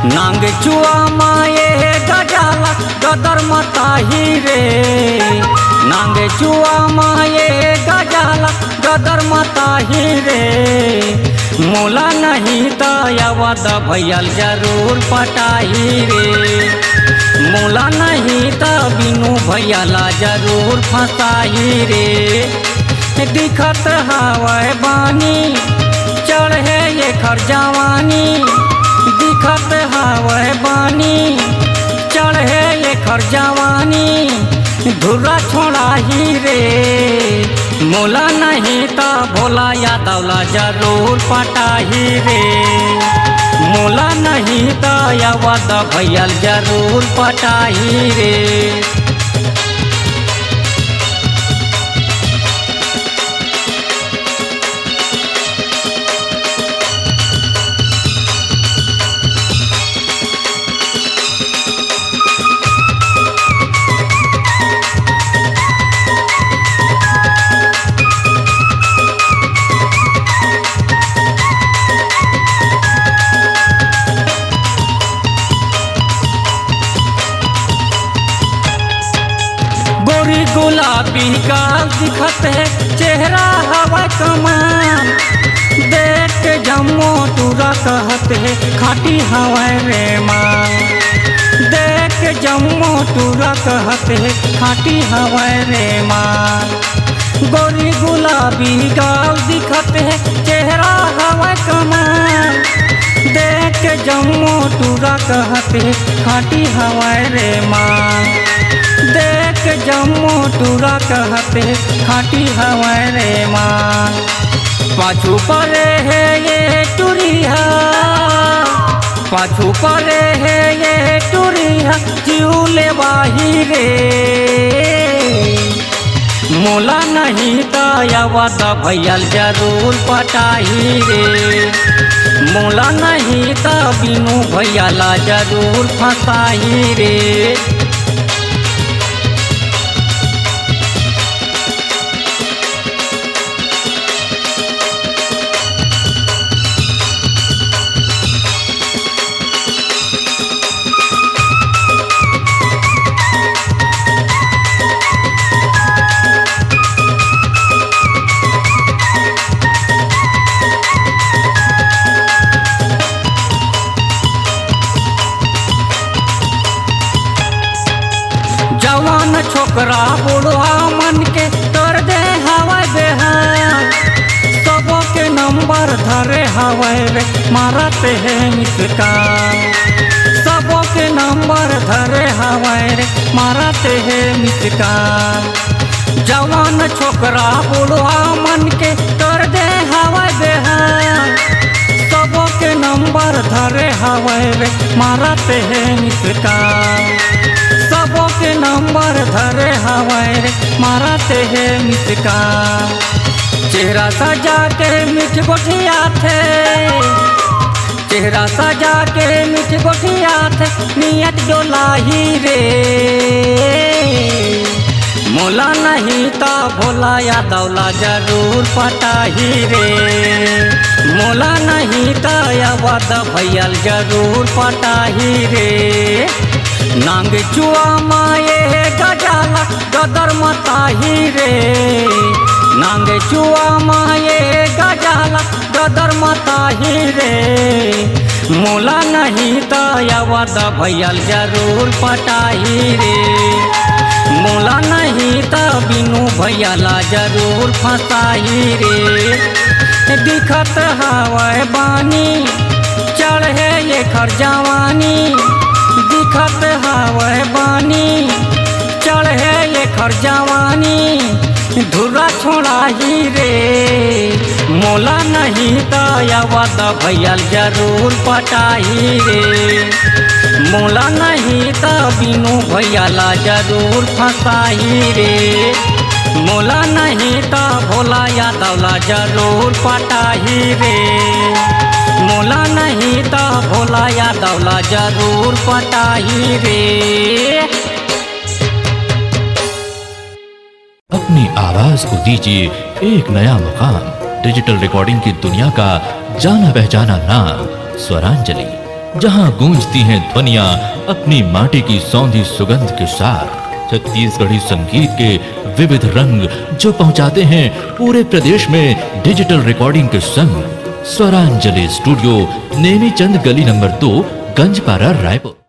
नांग चुआ माए गजाला गदर मताही रे, नांग चुआ माए गजाला गदर मताही रे। मोला नहीं तो यावद भैयल जरूर पटाही रे, मोला नहीं तो बिनु भैयाला जरूर फंसाही रे। दिखत हवै बानी चढ़े ये खर जवानी, दिखत हवै बानी चढ़े ये खर जवानी। धुर्रा छोड़ाही रे, मोला नहीं तो भोला यादवला जरूर पटाही रे, मोला नहीं तो यावद भैयल जरूर पटाही रे। गुलाबी गाल दिखत है चेहरा हवा कमान, देख के जम्मो तुरा कहत है खाटी हवा रे माँ, देख के जम्मो तुरा कहत है खाटी हवा रे माँ। गोरी गुलाबी गाल दिखत है चेहरा हवा कमान, देख के जम्मो तुरा कहत है खाटी हवा रे माँ, देख जम्मू टूरा कहते खाटी हवा रे माँ। पाछू परे है ये टूरिया, पाछू परे है ये टूरिया जीवले बाही रे। मोला नहीं तो यावद भैयल जरूर पटाही रे, मोला नहीं तो बिनु भैयाला जरूर फंसाही रे। जवान छोकरा बुढ़वा मन के कर दे हवा बेहाल, सबों के नंबर धरे हवा रे मारते है मिसकाल, सबों के नंबर धरे हवा रे मारते है मिसकाल। जवान छोकरा बुढ़वा मन के कर दे हवा बेहाल, सबों के नंबर धरे हवा रे मारते है मिसकाल, सबों के नंबर धरे हवाए रे मारते है मिसकाल। चेहरा सजा के मीठ गोठिया थे, चेहरा सजा के मीठ गोठिया थे नियत डोलाही रे। मोला नहीं तो भोला यादवला जरूर पटाही रे, मोला नहीं तो यावद भैयल जरूर पटाही रे। नांग चुआ माए गजाला गदर मताही रे, नांग चुआ माए गजाला गदर मताही रे। मोला नहीं तो यावद भैयल जरूर पटाही रे, मोला नहीं तो बिनु भैयाला जरूर फंसाही रे। दिखत हवै बानी चढ़े ये खर जवानी, दिखत हवै बानी चढ़े ये खर जवानी। धुर्रा छोड़ाही रे, मोला नहीं तो यावद भैयल जरूर पटाही रे, मोला नहीं तो बिनु भैयाला जरूर फंसाही रे। मोला नहीं तो भोला यादवला जरूर पटाही रे, मोला नहीं तो भोला यादवला जरूर पटाही रे। अपनी आवाज को दीजिए एक नया मुकाम। डिजिटल रिकॉर्डिंग की दुनिया का जाना पहचाना नाम स्वरांजलि। जहां गूंजती हैं ध्वनियां अपनी माटी की सौंधी सुगंध के साथ। छत्तीसगढ़ी संगीत के विविध रंग जो पहुंचाते हैं पूरे प्रदेश में डिजिटल रिकॉर्डिंग के संग। स्वरांजलि स्टूडियो, नेमीचंद गली नंबर 2, गंजपारा, रायपुर।